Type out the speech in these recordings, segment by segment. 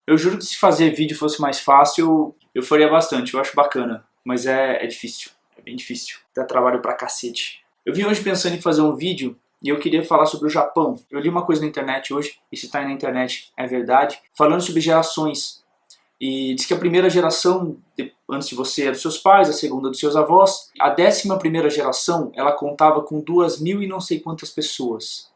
Eu juro que se fazer vídeo fosse mais fácil, eu faria bastante, eu acho bacana. Mas é difícil, é bem difícil. Dá trabalho pra cacete. Eu vim hoje pensando em fazer um vídeo e eu queria falar sobre o Japão. Eu li uma coisa na internet hoje, e se tá aí na internet é verdade, falando sobre gerações. E diz que a primeira geração, antes de você, é dos seus pais, a segunda dos seus avós. A 11ª geração, ela contava com 2.000 e não sei quantas pessoas.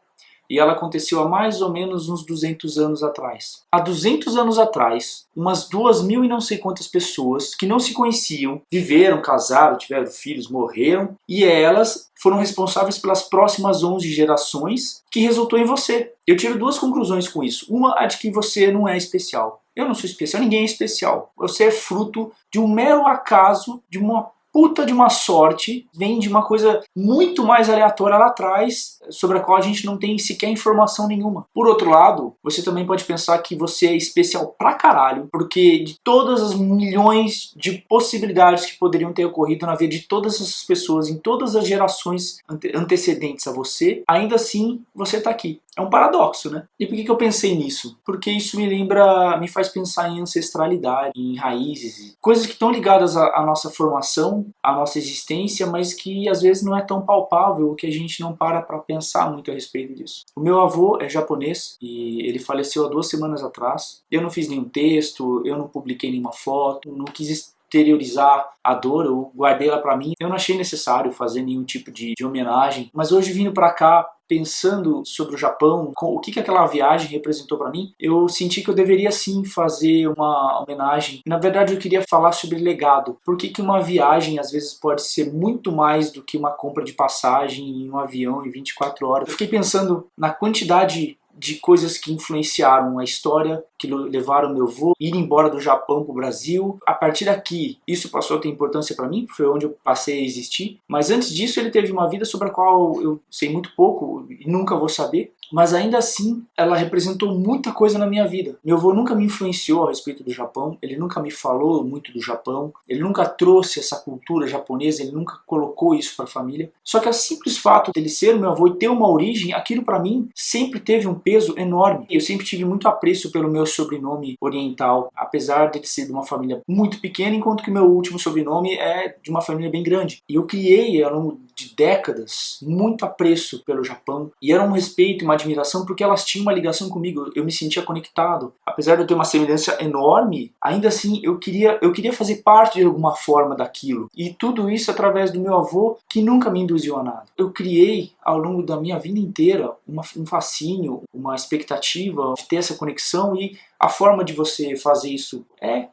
E ela aconteceu há mais ou menos uns 200 anos atrás. Há 200 anos atrás, umas 2.000 e não sei quantas pessoas que não se conheciam, viveram, casaram, tiveram filhos, morreram, e elas foram responsáveis pelas próximas 11 gerações, que resultou em você. Eu tiro duas conclusões com isso. Uma, a de que você não é especial. Eu não sou especial, ninguém é especial. Você é fruto de um mero acaso, de uma puta de uma sorte, vem de uma coisa muito mais aleatória lá atrás, sobre a qual a gente não tem sequer informação nenhuma. Por outro lado, você também pode pensar que você é especial pra caralho, porque de todas as milhões de possibilidades que poderiam ter ocorrido na vida de todas essas pessoas, em todas as gerações antecedentes a você, ainda assim você tá aqui. É um paradoxo, né? E por que eu pensei nisso? Porque isso me faz pensar em ancestralidade, em raízes, coisas que estão ligadas à nossa formação, à nossa existência, mas que às vezes não é tão palpável, que a gente não para pensar muito a respeito disso. O meu avô é japonês e ele faleceu há 2 semanas atrás. Eu não fiz nenhum texto, eu não publiquei nenhuma foto, não quis exteriorizar a dor, eu guardei ela pra mim. Eu não achei necessário fazer nenhum tipo de homenagem, mas hoje vindo pra cá, pensando sobre o Japão, o que aquela viagem representou para mim, eu senti que eu deveria sim fazer uma homenagem. Na verdade, eu queria falar sobre legado. Por que uma viagem às vezes pode ser muito mais do que uma compra de passagem em um avião em 24 horas? Eu fiquei pensando na quantidade de coisas que influenciaram a história, que levaram meu avô ir embora do Japão para o Brasil. A partir daqui, isso passou a ter importância para mim, foi onde eu passei a existir. Mas antes disso, ele teve uma vida sobre a qual eu sei muito pouco e nunca vou saber. Mas ainda assim, ela representou muita coisa na minha vida. Meu avô nunca me influenciou a respeito do Japão, ele nunca me falou muito do Japão, ele nunca trouxe essa cultura japonesa, ele nunca colocou isso para a família. Só que o simples fato dele ser meu avô e ter uma origem, aquilo para mim sempre teve um peso enorme. Eu sempre tive muito apreço pelo meu sobrenome oriental, apesar de ser de uma família muito pequena, enquanto que meu último sobrenome é de uma família bem grande. E eu criei, ao longo de décadas, muito apreço pelo Japão, e era um respeito e uma admiração porque elas tinham uma ligação comigo, eu me sentia conectado. Apesar de eu ter uma semelhança enorme, ainda assim eu queria fazer parte de alguma forma daquilo. E tudo isso através do meu avô, que nunca me induziu a nada. Eu criei, ao longo da minha vida inteira, um fascínio, uma expectativa de ter essa conexão, e a forma de você fazer isso é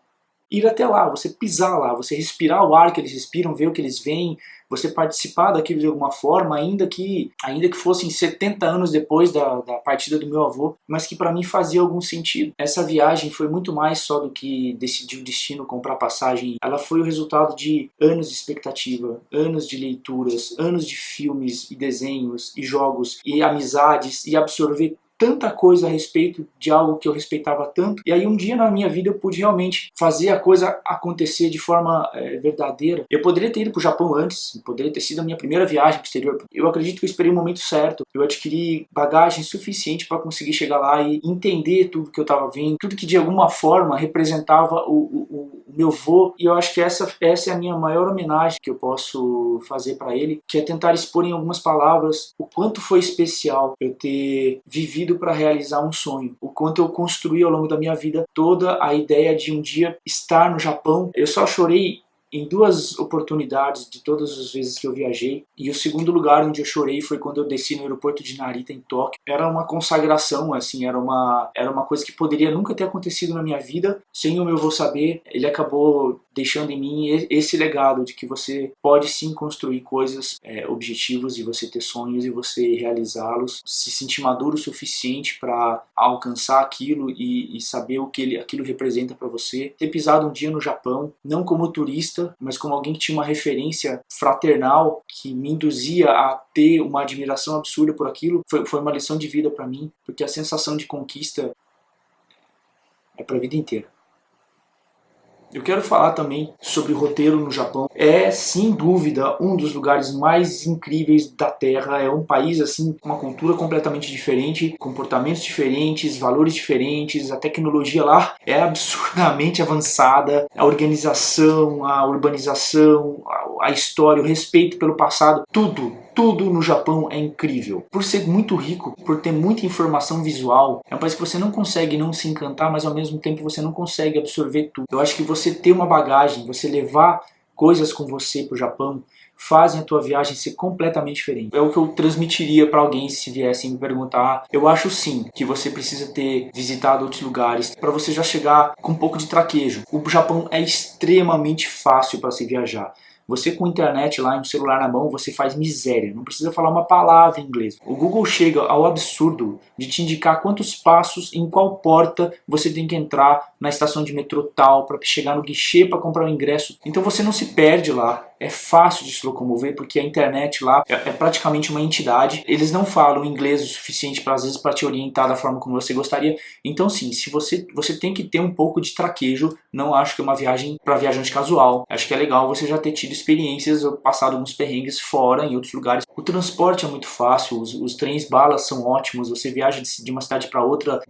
ir até lá, você pisar lá, você respirar o ar que eles respiram, ver o que eles veem, você participar daquilo de alguma forma, ainda que fossem 70 anos depois da partida do meu avô, mas que para mim fazia algum sentido. Essa viagem foi muito mais só do que decidir o destino, comprar passagem. Ela foi o resultado de anos de expectativa, anos de leituras, anos de filmes e desenhos e jogos e amizades, e absorver tanta coisa a respeito de algo que eu respeitava tanto. E aí um dia na minha vida eu pude realmente fazer a coisa acontecer de forma verdadeira. Eu poderia ter ido para o Japão antes, poderia ter sido a minha primeira viagem para o exterior. Eu acredito que eu esperei o momento certo. Eu adquiri bagagem suficiente para conseguir chegar lá e entender tudo que eu estava vendo, tudo que de alguma forma representava o meu avô. E eu acho que essa é a minha maior homenagem que eu posso fazer para ele, que é tentar expor em algumas palavras o quanto foi especial eu ter vivido para realizar um sonho, o quanto eu construí ao longo da minha vida toda a ideia de um dia estar no Japão. Eu só chorei em 2 oportunidades de todas as vezes que eu viajei, e o segundo lugar onde eu chorei foi quando eu desci no aeroporto de Narita, em Tóquio. Era uma consagração, assim, era uma coisa que poderia nunca ter acontecido na minha vida sem o meu avô saber. Ele acabou deixando em mim esse legado de que você pode sim construir coisas, objetivos, e você ter sonhos e você realizá-los, se sentir maduro o suficiente para alcançar aquilo e saber o que aquilo representa para você. Ter pisado um dia no Japão, não como turista, mas como alguém que tinha uma referência fraternal que me induzia a ter uma admiração absurda por aquilo, foi uma lição de vida para mim, porque a sensação de conquista é para a vida inteira. Eu quero falar também sobre roteiro no Japão. É, sem dúvida, um dos lugares mais incríveis da Terra. É um país, assim, com uma cultura completamente diferente, comportamentos diferentes, valores diferentes. A tecnologia lá é absurdamente avançada. A organização, a urbanização, a história, o respeito pelo passado, tudo no Japão é incrível. Por ser muito rico, por ter muita informação visual, é um país que você não consegue não se encantar, mas ao mesmo tempo você não consegue absorver tudo. Eu acho que você ter uma bagagem, você levar coisas com você para o Japão, fazem a tua viagem ser completamente diferente. É o que eu transmitiria para alguém se viessem me perguntar. Eu acho sim que você precisa ter visitado outros lugares para você já chegar com um pouco de traquejo. O Japão é extremamente fácil para se viajar. Você com internet lá e um celular na mão, você faz miséria, não precisa falar uma palavra em inglês. O Google chega ao absurdo de te indicar quantos passos, em qual porta você tem que entrar na estação de metrô tal, para chegar no guichê para comprar o ingresso. Então você não se perde lá, é fácil de se locomover, porque a internet lá é praticamente uma entidade. Eles não falam inglês o suficiente para às vezes para te orientar da forma como você gostaria. Então sim, se você tem que ter um pouco de traquejo. Não acho que é uma viagem para viajante casual. Acho que é legal você já ter tido experiências, passado alguns perrengues fora, em outros lugares. O transporte é muito fácil, os trens balas são ótimos, você viaja de uma cidade para outra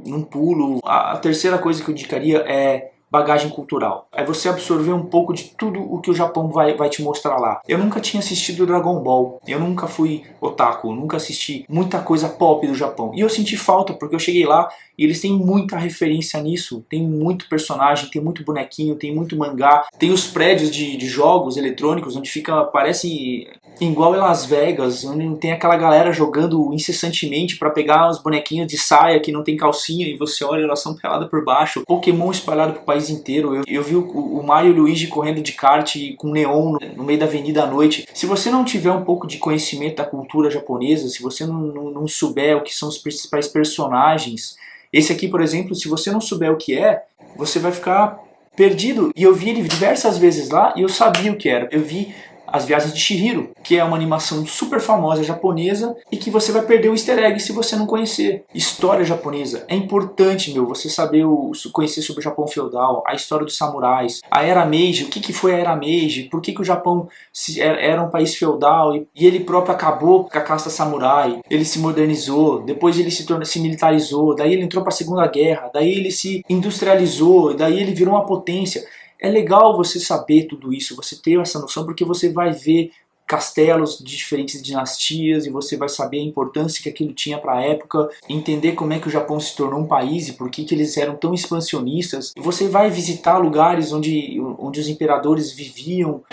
num pulo. A terceira coisa que eu indicaria é bagagem cultural. É você absorver um pouco de tudo o que o Japão vai te mostrar lá. Eu nunca tinha assistido Dragon Ball, eu nunca fui otaku, nunca assisti muita coisa pop do Japão. E eu senti falta, porque eu cheguei lá e eles têm muita referência nisso. Tem muito personagem, tem muito bonequinho, tem muito mangá. Tem os prédios de jogos eletrônicos, onde fica, parece igual em Las Vegas, onde tem aquela galera jogando incessantemente para pegar os bonequinhos de saia que não tem calcinha e você olha, elas são peladas por baixo. Pokémon espalhado pro país inteiro. Eu vi o Mario e o Luigi correndo de kart com neon no meio da avenida à noite. Se você não tiver um pouco de conhecimento da cultura japonesa, se você não souber o que são os principais personagens, esse aqui, por exemplo, se você não souber o que é, você vai ficar perdido. E eu vi ele diversas vezes lá e eu sabia o que era. Eu vi As Viagens de Chihiro, que é uma animação super famosa japonesa e que você vai perder o easter egg se você não conhecer. História japonesa. É importante, você saber conhecer sobre o Japão feudal, a história dos samurais, a Era Meiji, o que foi a Era Meiji, por que o Japão era um país feudal e ele próprio acabou com a casta samurai, ele se modernizou, depois ele se militarizou, daí ele entrou para a Segunda Guerra, daí ele se industrializou, daí ele virou uma potência. É legal você saber tudo isso, você ter essa noção, porque você vai ver castelos de diferentes dinastias e você vai saber a importância que aquilo tinha para a época, entender como é que o Japão se tornou um país e por que eles eram tão expansionistas. E você vai visitar lugares onde os imperadores viviam.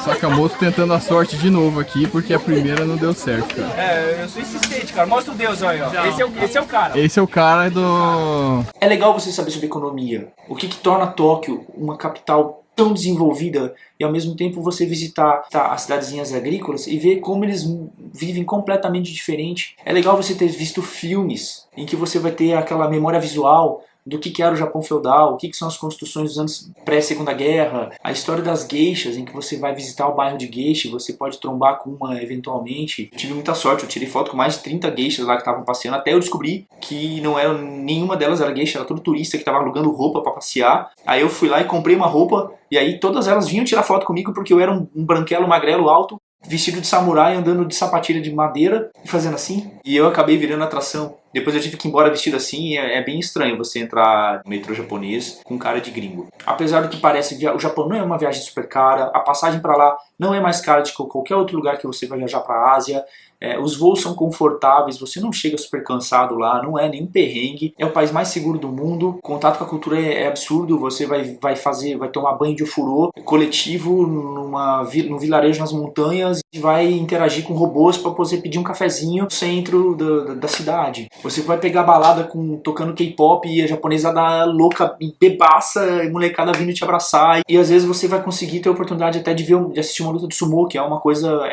Sakamoto tentando a sorte de novo aqui, porque a primeira não deu certo, cara. É, eu sou insistente, cara. Mostra o Deus aí, ó. Esse é o cara. Esse é o cara do... É legal você saber sobre economia. O que torna Tóquio uma capital tão desenvolvida e ao mesmo tempo você visitar as cidadezinhas agrícolas e ver como eles vivem completamente diferente. É legal você ter visto filmes em que você vai ter aquela memória visual do que era o Japão feudal, o que são as construções dos anos pré-segunda guerra, a história das geishas, em que você vai visitar o bairro de geisha e você pode trombar com uma eventualmente. Eu tive muita sorte, eu tirei foto com mais de 30 geishas lá que estavam passeando, até eu descobri que não era, nenhuma delas era geisha, era todo turista que estava alugando roupa para passear. Aí eu fui lá e comprei uma roupa, e aí todas elas vinham tirar foto comigo porque eu era um branquelo, magrelo, alto, vestido de samurai, andando de sapatilha de madeira e fazendo assim. E eu acabei virando atração. Depois eu tive que ir embora vestido assim, e é bem estranho você entrar no metrô japonês com cara de gringo. Apesar do que parece, o Japão não é uma viagem super cara, a passagem para lá não é mais cara do que qualquer outro lugar que você vai viajar para a Ásia. Os voos são confortáveis, você não chega super cansado lá, não é nenhum perrengue. É o país mais seguro do mundo, o contato com a cultura é absurdo, você vai tomar banho de ofurô coletivo num vilarejo nas montanhas e vai interagir com robôs para você pedir um cafezinho no centro da cidade. Você vai pegar balada tocando K-pop e a japonesada louca, bebaça, e molecada vindo te abraçar. E às vezes você vai conseguir ter a oportunidade até de assistir uma luta de sumô, que é uma coisa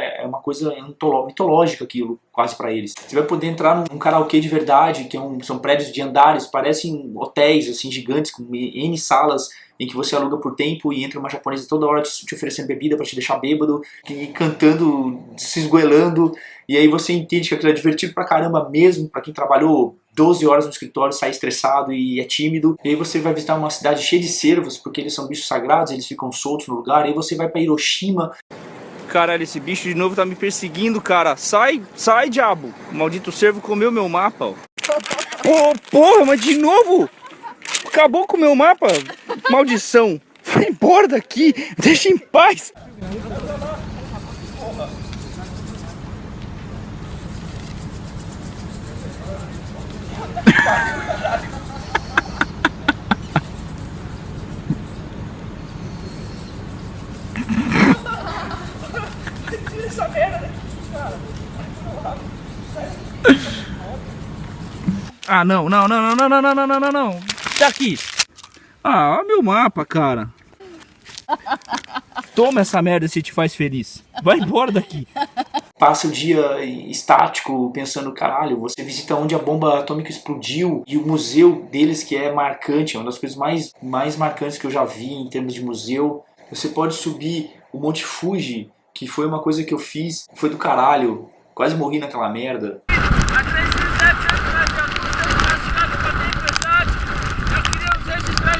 mitológica aquilo, quase pra eles. Você vai poder entrar num karaokê de verdade, que são prédios de andares, parecem hotéis assim gigantes, com N salas, em que você aluga por tempo e entra uma japonesa toda hora te oferecendo bebida pra te deixar bêbado, e cantando, se esgoelando. E aí você entende que aquilo é divertido pra caramba mesmo, pra quem trabalhou 12 horas no escritório, sai estressado e é tímido. E aí você vai visitar uma cidade cheia de cervos, porque eles são bichos sagrados, eles ficam soltos no lugar. E aí você vai pra Hiroshima. Caralho, esse bicho de novo tá me perseguindo, cara. Sai, sai, diabo. O maldito cervo comeu meu mapa, ó. Oh, porra, mas de novo? Acabou com o meu mapa? Maldição. Vai embora daqui. Deixa em paz. Essa merda daqui, cara. Ah, não. Daqui. Ah, olha meu mapa, cara. Toma essa merda se te faz feliz. Vai embora daqui. Passa o dia estático, pensando, caralho, você visita onde a bomba atômica explodiu e o museu deles que é marcante, é uma das coisas mais marcantes que eu já vi em termos de museu. Você pode subir o Monte Fuji, que foi uma coisa que eu fiz, foi do caralho, quase morri naquela merda.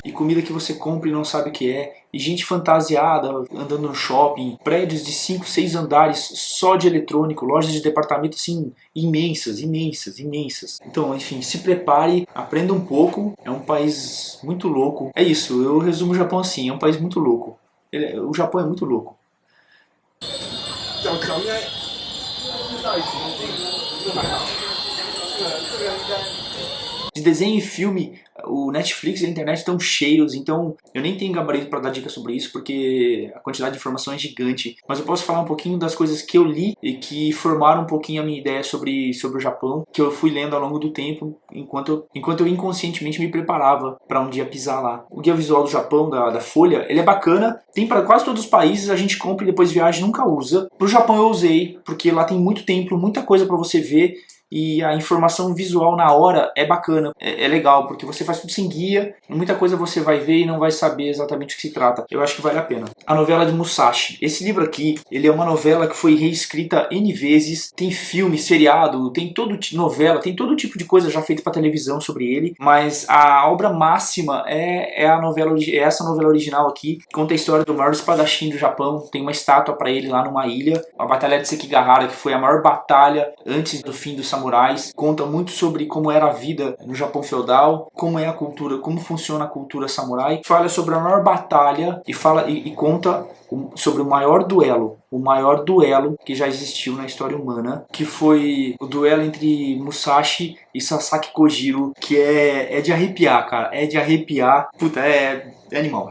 E comida que você compra e não sabe o que é, e gente fantasiada andando no shopping, prédios de 5, 6 andares só de eletrônico, lojas de departamento assim imensas. Então, enfim, se prepare, aprenda um pouco, é um país muito louco. É isso, eu resumo o Japão assim, é um país muito louco. O Japão é muito louco. De desenho e filme, o Netflix e a internet estão cheios, então eu nem tenho gabarito para dar dica sobre isso, porque a quantidade de informação é gigante. Mas eu posso falar um pouquinho das coisas que eu li e que formaram um pouquinho a minha ideia sobre o Japão, que eu fui lendo ao longo do tempo, enquanto eu inconscientemente me preparava para um dia pisar lá. O Guia Visual do Japão, da Folha, ele é bacana, tem para quase todos os países, a gente compra e depois viaja e nunca usa. Pro Japão eu usei, porque lá tem muito templo, muita coisa para você ver, e a informação visual na hora é bacana, é legal, porque você faz tudo sem guia, muita coisa você vai ver e não vai saber exatamente o que se trata. Eu acho que vale a pena. A novela de Musashi. Esse livro aqui, ele é uma novela que foi reescrita N vezes, tem filme, seriado, tem novela, tem todo tipo de coisa já feita para televisão sobre ele, mas a obra máxima é essa novela original aqui, conta a história do maior espadachim do Japão, tem uma estátua para ele lá numa ilha, a Batalha de Sekigahara, que foi a maior batalha antes do fim dos samurais, conta muito sobre como era a vida no Japão feudal, como é a cultura, como funciona a cultura samurai, fala sobre a maior batalha e conta sobre o maior duelo que já existiu na história humana, que foi o duelo entre Musashi e Sasaki Kojiro, que é de arrepiar, cara, é de arrepiar, puta, é animal.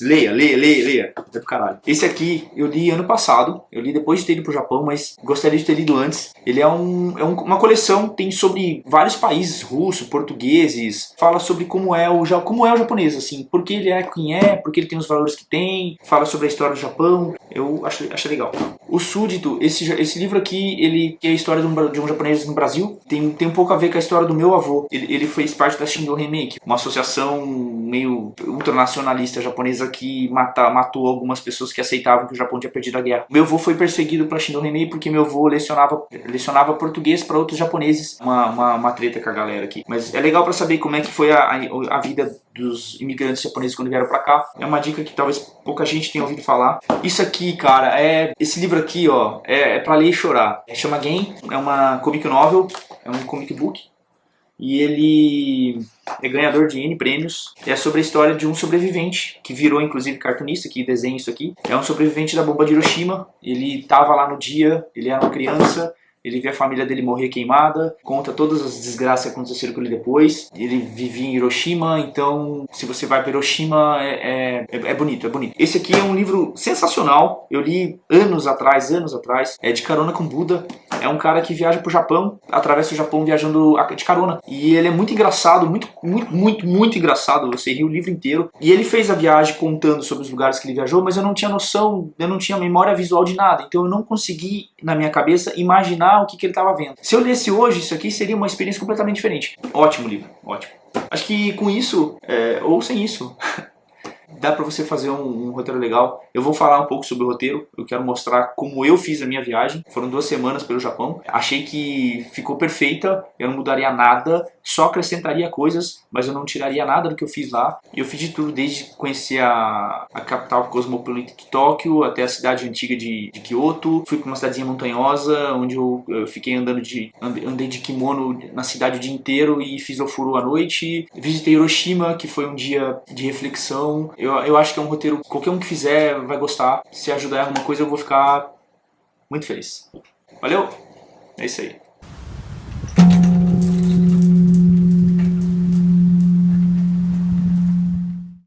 Leia. É do caralho. Esse aqui eu li ano passado, eu li depois de ter ido pro Japão, mas gostaria de ter lido antes. Ele é uma coleção, tem sobre vários países, russo, portugueses, fala sobre como é o japonês, assim, porque ele é quem é, porque ele tem os valores que tem, fala sobre a história do Japão, eu achei legal. O Súdito, esse livro aqui, ele é a história de um japonês no Brasil, tem um pouco a ver com a história do meu avô. Ele fez parte da Shindo Remake, uma associação meio ultranacionalista japonesa que matou algumas pessoas que aceitavam que o Japão tinha perdido a guerra. Meu avô foi perseguido pela Shindo Remake porque meu avô lecionava português para outros japoneses. Uma treta com a galera aqui. Mas é legal para saber como é que foi a vida dos imigrantes japoneses quando vieram para cá. É uma dica que talvez pouca gente tenha ouvido falar. Isso aqui, cara, esse livro aqui, ó, é para ler e chorar. Chama Gen, é uma comic novel, é um comic book. E ele é ganhador de N prêmios. É sobre a história de um sobrevivente, que virou inclusive cartunista, que desenha isso aqui. É um sobrevivente da bomba de Hiroshima. Ele estava lá no dia, ele era uma criança. Ele vê a família dele morrer queimada, conta todas as desgraças que aconteceram com ele depois. Ele vivia em Hiroshima, então se você vai para Hiroshima é bonito, é bonito. Esse aqui é um livro sensacional, eu li anos atrás, é de carona com Buda. É um cara que viaja pro Japão, atravessa o Japão viajando de carona. E ele é muito engraçado, muito engraçado, você ri o livro inteiro. E ele fez a viagem contando sobre os lugares que ele viajou, mas eu não tinha noção, eu não tinha memória visual de nada. Então eu não consegui, na minha cabeça, imaginar o que ele estava vendo. Se eu lesse hoje, isso aqui seria uma experiência completamente diferente. Ótimo livro, ótimo. Acho que com isso, ou sem isso, dá pra você fazer um roteiro legal. Eu vou falar um pouco sobre o roteiro, eu quero mostrar como eu fiz a minha viagem. Foram 2 semanas pelo Japão. Achei que ficou perfeita, eu não mudaria nada, só acrescentaria coisas, mas eu não tiraria nada do que eu fiz lá. Eu fiz de tudo, desde conhecer a capital cosmopolita de Tóquio, até a cidade antiga de Kyoto. Fui pra uma cidadezinha montanhosa, onde eu fiquei andei de kimono na cidade o dia inteiro e fiz ofuru à noite. Visitei Hiroshima, que foi um dia de reflexão. Eu acho que é um roteiro, qualquer um que fizer vai gostar. Se ajudar em alguma coisa eu vou ficar muito feliz. Valeu! É isso aí.